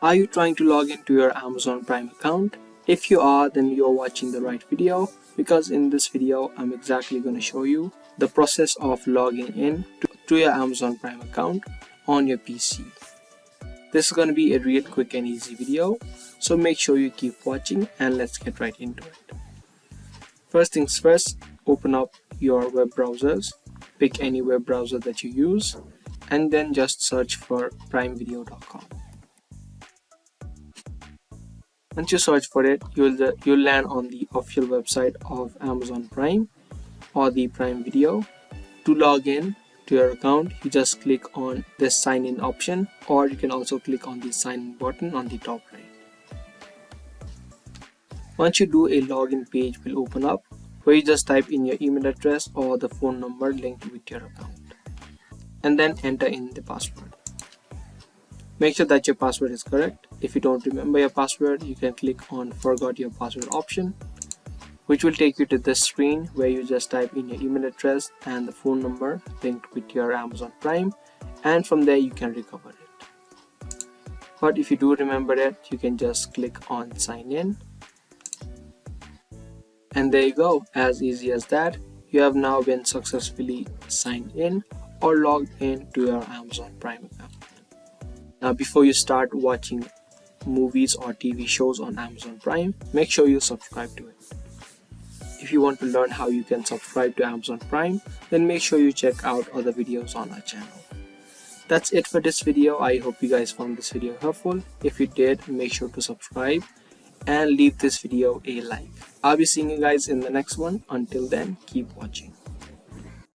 Are you trying to log into your Amazon Prime account? If you are, then you're watching the right video, because in this video I'm exactly going to show you the process of logging in to your Amazon Prime account on your PC. This is going to be a real quick and easy video, so make sure you keep watching and let's get right into it. First things first, open up your web browsers, pick any web browser that you use, and then just search for primevideo.com. Once you search for it, you'll land on the official website of Amazon Prime or the Prime Video. To log in to your account, you just click on this sign in option, or you can also click on the sign in button on the top right. Once you do, a login page will open up where you just type in your email address or the phone number linked with your account and then enter in the password. Make sure that your password is correct. If you don't remember your password, you can click on forgot your password option, which will take you to this screen where you just type in your email address and the phone number linked with your Amazon Prime, and from there you can recover it. But if you do remember it, you can just click on sign in, and there you go. As easy as that, you have now been successfully signed in or logged in to your Amazon Prime account. Now, before you start watching movies or TV shows on Amazon Prime, make sure you subscribe to it. If you want to learn how you can subscribe to Amazon Prime, then make sure you check out other videos on our channel. That's it for this video. I hope you guys found this video helpful. If you did, make sure to subscribe and leave this video a like. I'll be seeing you guys in the next one. Until then, keep watching.